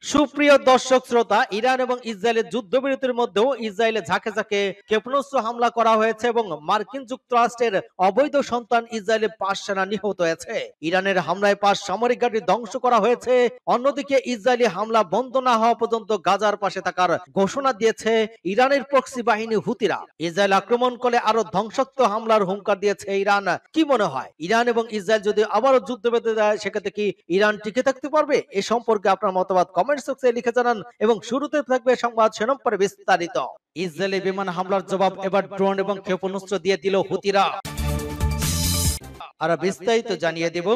সুপ্রিয় দর্শক শ্রোতা, ইরান এবং ইসরায়েলের যুদ্ধবিরতির মধ্যেও ইসরায়েলে ঝাঁকে ঝাঁকে ক্ষেপণাস্ত্র হামলা করা হয়েছে এবং মার্কিন যুক্তরাষ্ট্রের অবৈধ সন্তান ইসরায়েলে ৫ সেনা নিহত হয়েছে। ইরানের হামলায় ৫ সামরিক ঘাঁটি ধ্বংস করা হয়েছে। অন্যদিকে ইসরায়েলি হামলা বন্ধ না হওয়া পর্যন্ত গাজার পাশে থাকার ঘোষণা দিয়েছে ইরানের প্রক্সি বাহিনী হুতিরা। ইসরায়েল আক্রমণ করে আরো ধ্বংসাত্মক হামলার হুঙ্কার দিয়েছে ইরান। কি মনে হয়, ইরান এবং ইসরায়েল যদি আবারও যুদ্ধ বেঁধে দেয় সেক্ষেত্রে কি ইরান টিকে থাকতে পারবে? এ সম্পর্কে আপনার মতামত কমেন্ট সেকশনে লিখে জানান এবং শুরুতে থাকবে সংবাদ শিরোনাম পরে বিস্তারিত। ইসরায়েলি বিমান হামলার জবাব এবার ড্রোন এবং ক্ষেপণাস্ত্র দিয়ে দিল হুতিরা। আর বিস্তারিত জানিয়ে দেব।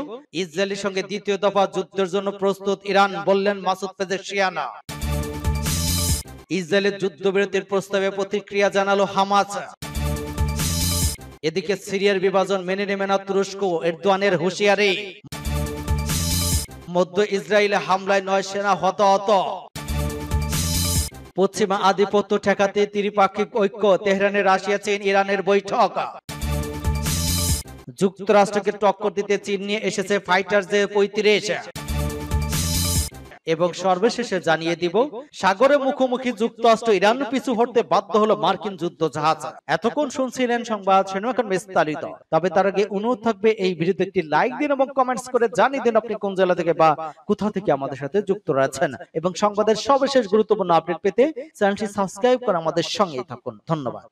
ইসরায়েলের সঙ্গে দ্বিতীয় দফা যুদ্ধের জন্য প্রস্তুত ইরান, বললেন মাসুদ পেজেশকিয়ান। ইসরায়েলের যুদ্ধবিরতির প্রস্তাবে প্রতিক্রিয়া জানালো হামাস। এদিকে সিরিয়ার বিভাজন মেনে নেবে না তুরস্ক, এরদোয়ানের হুঁশিয়ারি। মধ্য ইসরায়েলে হামলায় ৯ সেনা হতাহত। পশ্চিমা আধিপত্য ঠেকাতে ত্রিপাক্ষিক ঐক্য, তেহরানে রাশিয়া চীন ইরানের বৈঠক। যুক্তরাষ্ট্রকে টক্কর দিতে চীন নিয়ে এসেছে ফাইটার জে-৩৫। এবং সর্বশেষে জানিয়ে দিব, সাগরে মুখোমুখি যুক্তরাষ্ট্র, ইরান পিছু হটতে বাধ্য হলো মার্কিন যুদ্ধ জাহাজ। এতক্ষণ শুনছিলেন সংবাদ শিরোনাম বিস্তারিত। তবে তার আগে অনুরোধ থাকবে এই ভিডিওতে একটি লাইক দিন এবং কমেন্টস করে জানিয়ে দিন আপনি কোন জেলা থেকে বা কোথা থেকে আমাদের সাথে যুক্ত রয়েছেন। এবং সংবাদের সর্বশেষ গুরুত্বপূর্ণ আপডেট পেতে চ্যানেলটি সাবস্ক্রাইব করে আমাদের সঙ্গেই থাকুন। ধন্যবাদ।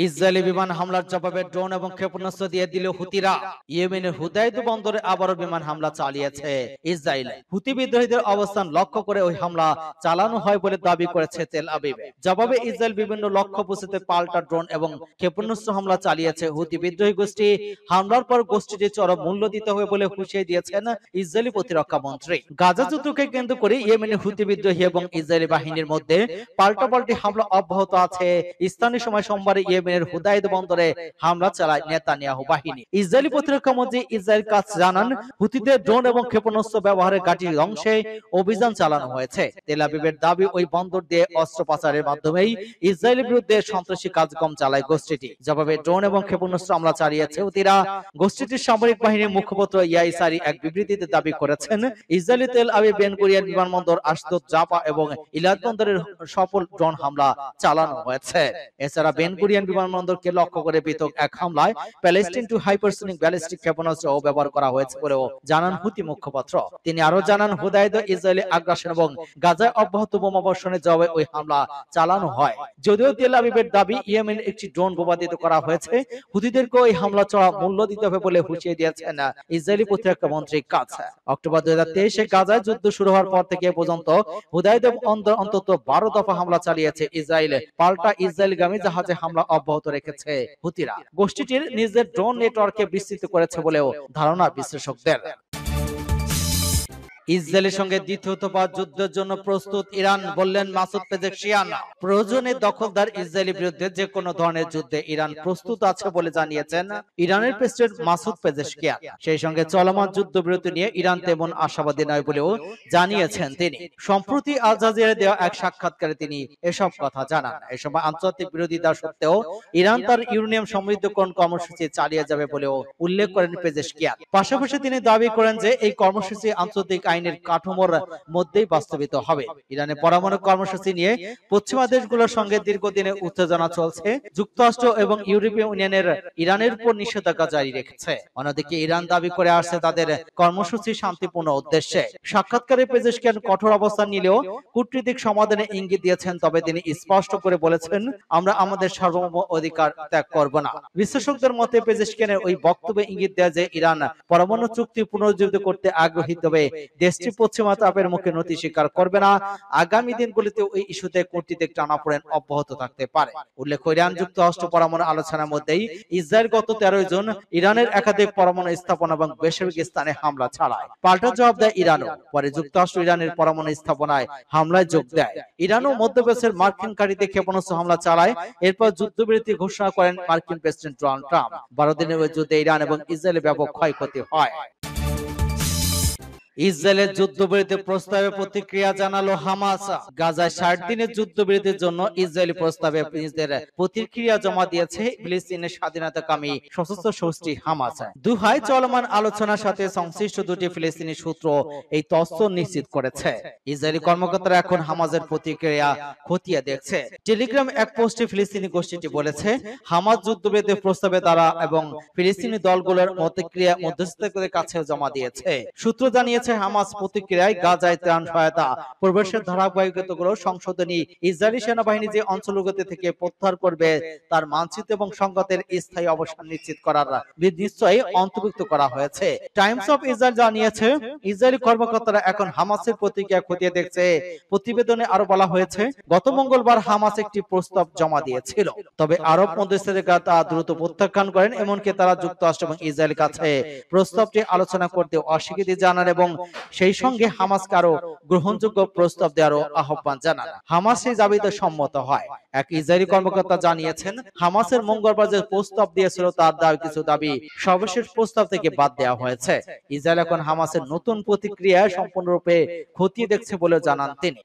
ইসরায়েলি বিমান হামলার জবাবে ড্রোন এবং ক্ষেপণাস্ত্র দিয়ে দিল হুতিরা। ইয়েমেনের হুদাইদা বন্দরে আবারও বিমান হামলা চালিয়েছে ইসরায়েল। হুতি বিদ্রোহীদের অবস্থান লক্ষ্য করে ওই হামলা চালানো হয় বলে দাবি করেছে তেল আবিব। জবাবে ইসরায়েল বিভিন্ন লক্ষ্যবস্তুতে পাল্টা ড্রোন এবং ক্ষেপণাস্ত্র হামলা চালিয়েছে। হুতি বিদ্রোহী গোষ্ঠী হামলার পর গোষ্ঠীটি চরম মূল্য দিতে হবে বলে হুঁশিয়ারি দিয়েছেন ইসরায়েলি প্রতিরক্ষা মন্ত্রী। গাজা যুদ্ধকে কেন্দ্র করে ইয়েমেনের হুতি বিদ্রোহী এবং ইসরায়েলি বাহিনীর মধ্যে পাল্টাপাল্টি হামলা অব্যাহত আছে। স্থানীয় সময় সোমবার ইয়েমেনের হুদাইদা বন্দরে হামলা চালায় নেতানিয়াহু বাহিনী। ইসরায়েলি প্রতিরক্ষা মন্ত্রী ইসরায়েল কাটজ জানান, হুতিদের ড্রোন এবং ক্ষেপণাস্ত্র ব্যবহারের ঘাঁটি ধ্বংসে অভিযান চালানো হয়েছে। তেল আবিবের দাবি, ওই বন্দর দিয়ে অস্ত্র পাচারের মাধ্যমেই ইসরায়েলের বিরুদ্ধে সন্ত্রাসী কার্যক্রম চালায় গোষ্ঠীটি। জবাবে ড্রোন এবং ক্ষেপণাস্ত্র হামলা চালিয়েছে হুতিরা। গোষ্ঠীটির সামরিক বাহিনীর মুখপাত্র ইয়াইসারি এক বিবৃতিতে দাবি করেছেন, Israeli Tel Aviv Ben Gurion বিমানবন্দর, আশদোদ, জাফা এবং ইলাদ বন্দরের সফল ড্রোন হামলা চালানো হয়েছে। এছাড়া বেন গুরিয়ন বিমানবন্দরকে লক্ষ্য করে পৃথক এক হামলায় প্যালেস্টাইন টু হাইপারসোনিক ব্যালিস্টিক ক্ষেপণাস্ত্র ব্যবহার করা হয়েছে বলেও জানান হুতি মুখপাত্র। তিনি আরো জানান, হুদাইদা ইসরায়েলি আগ্রাসন এবং গাজায় অব্যাহত বোমাবর্ষণের জবাবে ওই হামলা চালানো হয়। যদিও তেল আবিবের দাবি ইয়েমেন একটি ড্রোন বোমাদিত করা হয়েছে, হুতিদেরকে ওই হামলা চড়া মূল্য দিতে হবে বলে হুঁশিয়ারি দিয়েছেন ইসরায়েলি প্রতিরক্ষা মন্ত্রী কাটজ। অক্টোবর ২০২৩-এ গাজায় যুদ্ধ শুরু হওয়ার পর থেকে পর্যন্ত হুদাইদা অন্তত ১২ দফা হামলা চালিয়েছে ইসরায়েল। পাল্টা ইসরায়েলগামী জাহাজে হামলা অব্যাহত রেখেছে হুতিরা। গোষ্ঠীটির নিজের ড্রোন নেটওয়ার্ককে বিস্তৃত করেছে বলেও ধারণা বিশ্লেষকদের। ইসরায়েলের সঙ্গে দ্বিতীয় দফা যুদ্ধের জন্য প্রস্তুত ইরান, বললেন মাসুদ পেজেশকিয়ান। প্রয়োজনে দখলদার ইসরায়েলের বিরুদ্ধে যে কোনো ধরনের যুদ্ধে ইরান প্রস্তুত আছে বলে জানিয়েছেন ইরানের প্রেসিডেন্ট মাসুদ পেজেশকিয়ান। সেই সঙ্গে চলমান যুদ্ধবিরতি নিয়ে ইরান তেমন আশাবাদী নয় বলেও জানিয়েছেন তিনি। সম্প্রতি আল জাজিরায় দেওয়া এক সাক্ষাৎকারে তিনি এসব কথা জানান। এই সময় আন্তর্জাতিক বিরোধিতা সত্ত্বেও ইরান তার ইউরেনিয়াম সমৃদ্ধকরণ কর্মসূচি চালিয়ে যাবে বলেও উল্লেখ করেন পেজেশকিয়ান। পাশাপাশি তিনি দাবি করেন যে এই কর্মসূচি আন্তর্জাতিক আইনের কাঠামোর মধ্যেই বাস্তবিত হবে। ইরানের পরমাণু কর্মসূচি নিয়ে পশ্চিমা দেশগুলোর সঙ্গে দীর্ঘদিনের উত্তেজনা চলছে। যুক্তরাষ্ট্র এবং ইউরোপীয় ইউনিয়নের ইরানের উপর নিষেধাজ্ঞা জারি রেখেছে। অন্যদিকে ইরান দাবি করে আসছে তাদের কর্মসূচি শান্তিপূর্ণ উদ্দেশ্যে। সাক্ষাৎকারে পেজেশকিয়ান কঠোর অবস্থান নিলেও কূটনৈতিক সমাধানে ইঙ্গিত দিয়েছেন। তবে তিনি স্পষ্ট করে বলেছেন, আমরা আমাদের সার্বভৌম অধিকার ত্যাগ করব না। বিশ্লেষকদের মতে পেজেশকিয়ানের ওই বক্তব্যে ইঙ্গিত দেয় যে ইরান পরমাণু চুক্তি পুনরুজ্জীবিত করতে আগ্রহী, তবে দেশটি পশ্চিমা চাপের মুখে নতি স্বীকার করবে না। আগামী দিনগুলিতে ওই ইস্যুতে কূটনীতিক টানাপোড়েন অব্যাহত থাকতে পারে। উল্লেখ্য, ইরান যুক্তরাষ্ট্র পরমাণু আলোচনার মধ্যেই ইসরায়েল গত ১৩ জুন ইরানের একাধিক পরমাণু স্থাপনা এবং বেসামরিক স্থানে হামলা চালায়। পাল্টা জবাব দেয় ইরানও। পরে যুক্তরাষ্ট্র ইরানের পরমাণু স্থাপনায় হামলায় যোগ দেয়। ইরানও মধ্যপ্রাচ্যের মার্কিন ঘাঁটিতে ক্ষেপণাস্ত্র হামলা চালায়। এরপর যুদ্ধবিরতি ঘোষণা করেন মার্কিন প্রেসিডেন্ট ডোনাল্ড ট্রাম্প। ১২ দিনের ওই যুদ্ধে ইরান এবং ইসরায়েলের ব্যাপক ক্ষয়ক্ষতি হয়। ইসরায়েলের যুদ্ধবিরতি প্রস্তাবে প্রতিক্রিয়া জানালো হামাস। গাজায় ৬০ দিনের যুদ্ধবিরতির জন্য ইসরায়েলি প্রস্তাবে নিজেদের প্রতিক্রিয়া জমা দিয়েছে ফিলিস্তিনের স্বাধীনতাকামী সশস্ত্র গোষ্ঠী হামাস। দুহায় চলমান আলোচনার সাথে সংশ্লিষ্ট দুটি ফিলিস্তিনি সূত্র এই তথ্য নিশ্চিত করেছে। ইসরায়েলি কর্মকর্তারা এখন হামাসের প্রতিক্রিয়া খতিয়ে দেখছে। টেলিগ্রাম এক পোস্টে ফিলিস্তিনি গোষ্ঠীটি বলেছে, হামাস যুদ্ধবিরতির প্রস্তাবে তারা এবং ফিলিস্তিনি দলগুলোর প্রতিক্রিয়া মধ্যস্থতাকারীদের কাছে জমা দিয়েছে। সূত্র জানিয়েছে, হামাস প্রতিক্রিয়ায় গাজায় ত্রাণ সহায়তা প্রবেশের ধারাবাহিকতাগুলো সংশোধনী, ইসরায়েলি সেনাবাহিনী যে অঞ্চলগুলো থেকে প্রত্যাহার করবে তার মানচিত্র এবং সংঘাতের স্থায়ী অবসান নিশ্চিত করার নিশ্চয়ই অন্তর্ভুক্ত করা হয়েছে। টাইমস অফ ইসরায়েল জানিয়েছে, ইসরায়েলি কর্মকর্তারা এখন হামাসের প্রতিক্রিয়া খতিয়ে দেখছে। প্রতিবেদনে আরো বলা হয়েছে, গত মঙ্গলবার হামাস একটি প্রস্তাব জমা দিয়েছিল, তবে আরব মধ্যস্থতাকারীরা তা দ্রুত প্রত্যাখ্যান করেন। এমনকি তারা যুক্তরাষ্ট্র এবং ইসরায়েলের কাছে প্রস্তাবটি আলোচনা করতে অস্বীকৃতি জানান এবং সেই সঙ্গে হামাসকে আরো গ্রহণযোগ্য প্রস্তাব দেওয়ারও আহ্বান জানান। হামাস সেই দাবিতে সম্মত হয়। এক ইসরায়েলি কর্মকর্তা জানিয়েছেন, হামাসের মঙ্গলবার যে প্রস্তাব দিয়েছিল তার কিছু দাবি সর্বশেষ প্রস্তাব থেকে বাদ দেওয়া হয়েছে। ইসরায়েল এখন হামাসের নতুন প্রতিক্রিয়া সম্পূর্ণরূপে খতিয়ে দেখছে বলে জানান তিনি।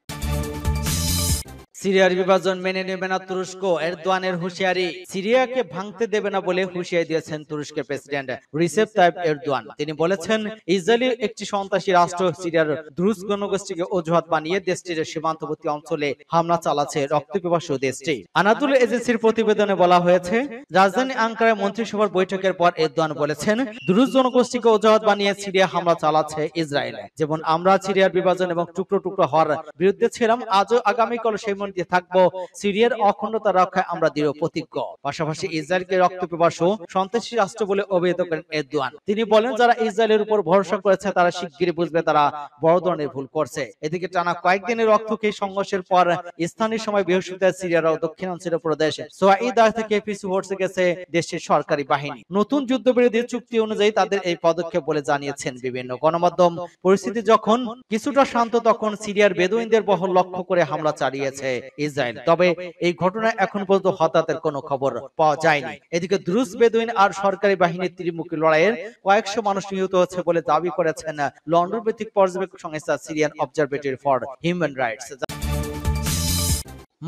সিরিয়ার বিভাজন মেনে নেবে না তুরস্ক, এরদোয়ানের হুঁশিয়ারি। সিরিয়াকে ভাঙতে দেবে না বলে হুঁশিয়ারি দিয়েছেন তুরস্কের প্রেসিডেন্ট রিসেপ তাইপ এরদোয়ান। তিনি বলেছেন, ইসরায়েলি একটি সন্ত্রাসী রাষ্ট্র সিরিয়ার দ্রুজ জনগোষ্ঠীকে অজুহাত বানিয়ে দেশটির সীমান্তবর্তী অঞ্চলে হামলা চালাচ্ছে রক্তপিপাসু দেশটি। আনাদুল এজেন্সির প্রতিবেদনে বলা হয়েছে, রাজধানী আঙ্কারায় মন্ত্রিসভার বৈঠকের পর এরদোয়ান বলেছেন, দ্রুজ জনগোষ্ঠীকে অজুহাত বানিয়ে সিরিয়া হামলা চালাচ্ছে ইসরায়েল। যেমন আমরা সিরিয়ার বিভাজন এবং টুকরো টুকরো হওয়ার বিরুদ্ধে ছিলাম, আজও আগামীকাল সেই থাকবো। সিরিয়ার অখণ্ডতা রক্ষায় আমরা দৃঢ় প্রতিজ্ঞ। পাশাপাশি ইসরায়েলকে রক্তপিপাসু সন্ত্রাসী রাষ্ট্র বলে অভিহিত করেন এরদোয়ান। তিনি বলেন, যারা ইসরায়েলের উপর ভরসা করেছে তারা শিগগিরই বুঝবে তারা বড় ধরনের ভুল করছে। এদিকে টানা কয়েকদিনের রক্তক্ষয়ী সংঘর্ষের পর স্থানীয় সময় বৃহস্পতিবার সিরিয়ার দক্ষিণাঞ্চলীয় প্রদেশ সোয়াইদা থেকে পিছু হটে গেছে দেশটির সরকারি বাহিনী। নতুন যুদ্ধবিরতি চুক্তি অনুযায়ী তাদের এই পদক্ষেপ বলে জানিয়েছেন বিভিন্ন গণমাধ্যম। পরিস্থিতি যখন কিছুটা শান্ত তখন সিরিয়ার বেদুইনদের বহর লক্ষ্য করে হামলা চালিয়েছে ইসরায়েল। তবে এই ঘটনায় এখন পর্যন্ত হতাহতের কোনো খবর পাওয়া যায়নি। এদিকে দ্রুজ বেদুইন আর সরকারি বাহিনীর ত্রিমুখী লড়াইয়ের কয়েকশো মানুষ নিহত হচ্ছে বলে দাবি করেছেন লন্ডন ভিত্তিক পর্যবেক্ষক সংস্থা Syrian observatory for human rights.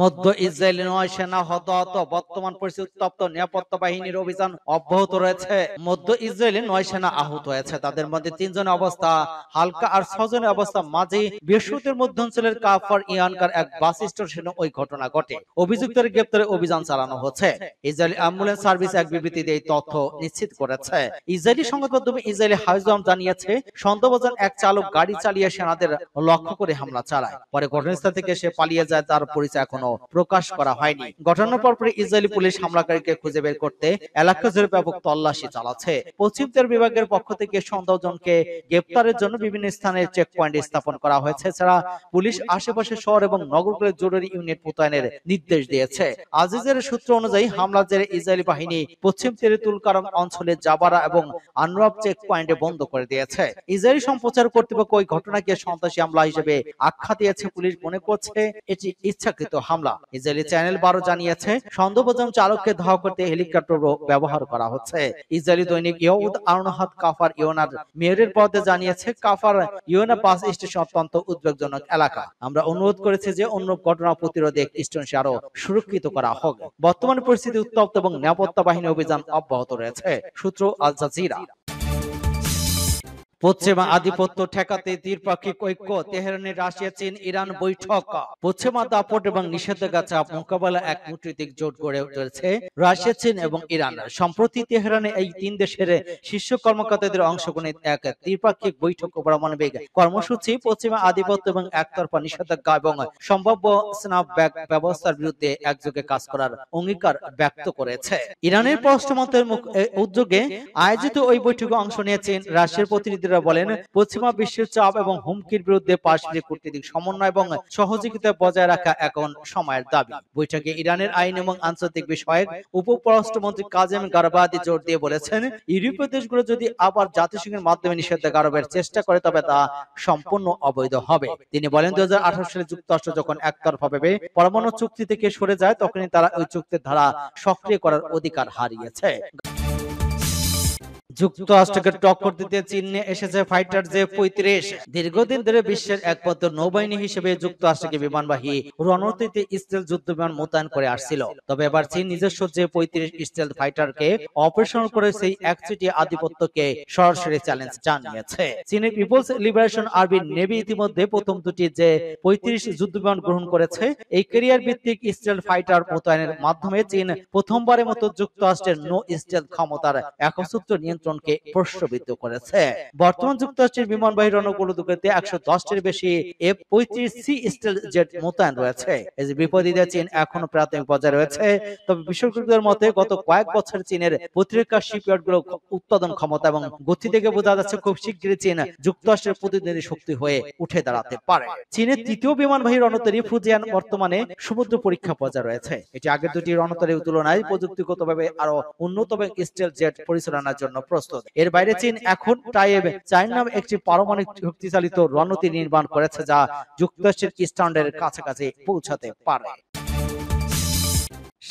মধ্য ইসরায়েলি নয় সেনা হতাহত, বর্তমান পরিস্থিতি উত্তপ্ত, নিরাপত্তা বাহিনীর অভিযান অব্যাহত রয়েছে। মধ্য ইসরায়েলি ৯ সেনা আহত হয়েছে, তাদের মধ্যে ৩ জনের অবস্থা হালকা আর ৬ জনের অবস্থা মাঝে। বৃহস্পতিবার মধ্যাঞ্চলের কাফার ইয়ানকার এক বাস স্টেশনে ওই ঘটনা ঘটে। অভিযুক্তের গ্রেপ্তারে অভিযান চালানো হচ্ছে। ইসরায়েলি অ্যাম্বুলেন্স সার্ভিস এক বিবৃতিতে এই তথ্য নিশ্চিত করেছে। ইসরায়েলি সংবাদ মাধ্যম ইসরায়েলি হাইজম জানিয়েছে, সন্দেহভাজন এক চালক গাড়ি চালিয়ে সেনাদের লক্ষ্য করে হামলা চালায়। পরে ঘটনাস্থল থেকে সে পালিয়ে যায়, তার পরিচয় এখনো প্রকাশ করা হয়নি। ঘটনার পরপরই ইসরায়েলি পুলিশ হামলাকারীকে খুঁজে বের করতে এলাকা জুড়ে ব্যাপক তল্লাশি চালাচ্ছে। পশ্চিম তীর বিভাগের পক্ষ থেকে সন্দেহজনকে গ্রেপ্তারের জন্য বিভিন্ন স্থানে চেক পয়েন্ট স্থাপন করা হয়েছে। এছাড়া পুলিশ আশেপাশে শহর এবং নগরগুলোর জরুরি ইউনিট মোতায়েনের নির্দেশ দিয়েছে। আজিজের সূত্র অনুযায়ী হামলার জেরে ইসরায়েলি বাহিনী পশ্চিম তীরে তুলকারম অঞ্চলে জাবারা এবং আনরাব চেক পয়েন্টে বন্ধ করে দিয়েছে। ইসরায়েলি সম্প্রচার কর্তৃপক্ষ ওই ঘটনাকে সন্ত্রাসী হামলা হিসেবে আখ্যা দিয়েছে। পুলিশ মনে করছে এটি ইচ্ছাকৃত হামলা। ইসরায়েলি চ্যানেল 12 জানিয়েছে, সন্দেহভাজন চালককে ধাওয়া করতে হেলিকপ্টারও ব্যবহার করা হচ্ছে। ইসরায়েলি দৈনিক ইহুদ আরনোহাত কাফার ইয়োনার মেয়রের পদে জানিয়েছে, কাফার ইয়োনা বাস স্টেশন অত্যন্ত উদ্বেগজনক এলাকা। আমরা অনুরোধ করেছি যে অন্য ঘটনা প্রতিরোধে স্টেশনটি আরো সুরক্ষিত করা হোক। বর্তমান পরিস্থিতি উত্তপ্ত এবং নিরাপত্তা বাহিনী অভিযান অব্যাহত রয়েছে। সূত্র আল জাজিরা। পশ্চিমা আধিপত্য ঠেকাতে দ্বিপাক্ষিক ঐক্য, তেহরানে রাশিয়া চীন ইরান বৈঠক। পশ্চিমা দাপট এবং নিষেধাজ্ঞা চাপ মোকাবেলা এক কূটনৈতিক জোট গড়ে উঠেছে রাশিয়া চীন এবং ইরান। সম্প্রতি তেহরানে এই 3 দেশের শীর্ষ কর্মকর্তাদের অংশগ্রহণে এক দ্বিপাক্ষিক বৈঠক পারমাণবিক কর্মসূচি, পশ্চিমা আধিপত্য এবং একতরফা নিষেধাজ্ঞা এবং সম্ভাব্য স্ন্যাপব্যাক ব্যবস্থার বিরুদ্ধে একযোগে কাজ করার অঙ্গীকার ব্যক্ত করেছে। ইরানের পররাষ্ট্র মন্ত্রণালয়ের উদ্যোগে আয়োজিত ওই বৈঠকে অংশ নিয়েছেন রাশিয়ার প্রতিনিধিরা বলেন, পশ্চিমা বিশ্বের চাপ এবং হুমকির বিরুদ্ধে পারস্পরিক কূটনৈতিক সমন্বয় এবং সহযোগিতা বজায় রাখা এখন সময়ের দাবি। বৈঠকে ইরানের আইন এবং আন্তর্জাতিক বিষয়ক উপপররাষ্ট্রমন্ত্রী কাজেম গারবাদি জোর দিয়ে বলেছেন, ইউরোপীয় দেশগুলো যদি আবার জাতিসংঘের মাধ্যমে নিষেধাজ্ঞা আরোপের চেষ্টা করে তবে তা সম্পূর্ণ অবৈধ হবে। তিনি বলেন, 2018 সালে যুক্তরাষ্ট্র যখন একতরফাভাবে পরমাণু চুক্তি থেকে সরে যায় তখনই তারা ওই চুক্তির ধারা সক্রিয় করার অধিকার হারিয়েছে। যুক্তরাষ্ট্রকে টক্কর দিতে চীন নিয়ে এসেছে ফাইটার জে-35। দীর্ঘদিন ধরে বিশ্বের একমাত্র নৌবাহিনী হিসেবে যুক্তরাষ্ট্রকে বিমানবাহী রণতরীতে স্টিল যুদ্ধ বিমান মোতায়েন করে আসছিল। তবে এবার চীন নিজস্ব জে-35 স্টিল ফাইটারকে অপারেশন করে সেই একচেটিয়া আধিপত্যকে সরাসরি চ্যালেঞ্জ জানিয়েছে। চীনের পিপলস লিবারেশন আর্মি নেভি ইতিমধ্যে প্রথম দুটি জে-35 যুদ্ধ বিমান গ্রহণ করেছে। এই ক্যারিয়ার ভিত্তিক স্টিল ফাইটার মোতায়েনের মাধ্যমে চীন প্রথমবারের মতো যুক্তরাষ্ট্রের নো স্টিল ক্ষমতার একচ্ছত্র নিয়ন্ত্রণকে প্রশ্নবিদ্ধ করেছে। বর্তমান যুক্তরাষ্ট্রের বিমানবাহী রণকৌশলগুলোতে 110টির বেশি F-35C স্টিল জেট মোতায়েন রয়েছে। এই বিপরীতে চীন এখনো প্রাথমিক পর্যায়ে রয়েছে। তবে বিশেষজ্ঞদের মতে গত কয়েক বছর চীনের প্রতিরক্ষা শিপইয়ার্ডগুলো উৎপাদন ক্ষমতা এবং গতি থেকে বোঝা যাচ্ছে খুব শিগগিরই চীন যুক্তরাষ্ট্রের প্রতিদ্বন্দ্বী শক্তি হয়ে উঠে দাঁড়াতে পারে। চীনের তৃতীয় বিমানবাহী রণতরী ফুজিয়ান বর্তমানে সমুদ্র পরীক্ষা পর্যায়ে রয়েছে। এটি আগের দুটি রণতরীর তুলনায় প্রযুক্তিগতভাবে আরো উন্নত এবং স্টিল জেট পরিচালনার জন্য প্রস্তুত। এর বাইরে চীন এখন টাইব 4 নামে একটি পারমাণবিক শক্তিচালিত রণতরী নির্মাণ করেছে, যা যুক্তরাষ্ট্রের স্ট্যান্ডার্ডের কাছাকাছি পৌঁছাতে পারে।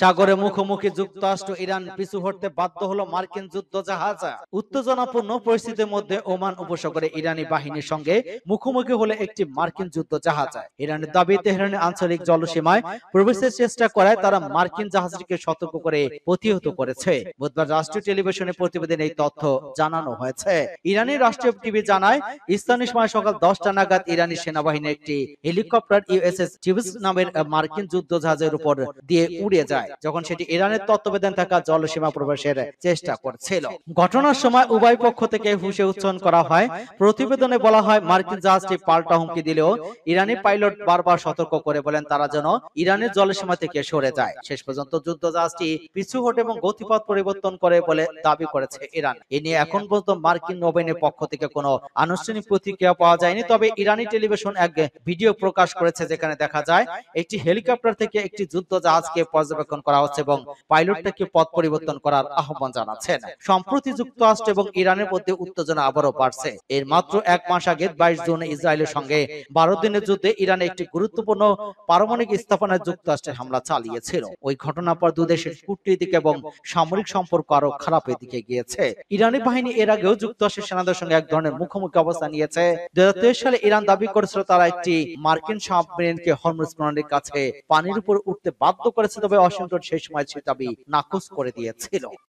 সাগরে মুখোমুখি যুক্তরাষ্ট্র ইরান, পিছু হটতে বাধ্য হলো মার্কিন যুদ্ধ জাহাজ। উত্তেজনাপূর্ণ পরিস্থিতির মধ্যে ওমান উপসাগরে ইরানি বাহিনীর সঙ্গে মুখোমুখি হলে একটি মার্কিন যুদ্ধ জাহাজ। ইরানের দাবি তেহরানের আঞ্চলিক জলসীমায় প্রবেশের চেষ্টা করায় তারা মার্কিন জাহাজটিকে সতর্ক করে প্রতিহত করেছে। বুধবার রাষ্ট্রীয় টেলিভিশনে প্রতিবেদনে এই তথ্য জানানো হয়েছে। ইরানি রাষ্ট্রীয় টিভি জানায়, স্থানীয় সময় সকাল 10টা নাগাদ ইরানি সেনাবাহিনীর একটি হেলিকপ্টার ইউএসএস টিভিস নামের মার্কিন যুদ্ধ জাহাজের উপর দিয়ে উড়ে যায় যখন সেটি ইরানের তত্ত্বাবধানে থাকা জলসীমা প্রবেশের চেষ্টা করছিল। ঘটনার সময় উভয় পক্ষ থেকে হুঁশিয়ারি উচ্চারণ করা হয়। প্রতিবেদনে বলা হয়, মার্কিন জাহাজটি পাল্টা হুমকি দিলেও ইরানি পাইলট বারবার সতর্ক করে বলেন তারা যেন ইরানের জলসীমা থেকে সরে যায়। শেষ পর্যন্ত যুদ্ধ জাহাজটি পিছু হটে এবং গতিপথ পরিবর্তন করে বলে দাবি করেছে ইরান। এ নিয়ে এখন পর্যন্ত মার্কিন নৌবাহিনীর পক্ষ থেকে কোনো আনুষ্ঠানিক প্রতিক্রিয়া পাওয়া যায়নি। তবে ইরানি টেলিভিশন এক ভিডিও প্রকাশ করেছে যেখানে দেখা যায় একটি হেলিকপ্টার থেকে একটি যুদ্ধ জাহাজকে পর্যবেক্ষণ করা হচ্ছে এবং পাইলটটাকে পথ পরিবর্তন করার আহ্বান জানাচ্ছেন। সম্প্রতি যুক্তরাষ্ট্র এবং ইরানের মধ্যে উত্তেজনা আবারও বাড়ছে। এর মাত্র এক মাস আগে 22 জুন ইসরায়েলের সঙ্গে 12 দিনের যুদ্ধে ইরানে একটি গুরুত্বপূর্ণ পারমাণবিক স্থাপনায় যুক্তরাষ্ট্রের হামলা চালিয়েছিল। ওই ঘটনার পর দুই দেশের কূটনৈতিক এবং সামরিক সম্পর্ক আরো খারাপের দিকে গিয়েছে। ইরানি বাহিনী এর আগেও যুক্তরাষ্ট্রের সেনাদের সঙ্গে এক ধরনের মুখোমুখি অবস্থান নিয়েছে। 2023 সালে ইরান দাবি করেছিল তারা একটি মার্কিন সাবমেরিনকে হরমুজ প্রণালীর কাছে পানির উপর উঠতে বাধ্য করেছে, তবে ওয়াশিংটন সেই সময় সে দাবি নাকচ করে দিয়েছিল।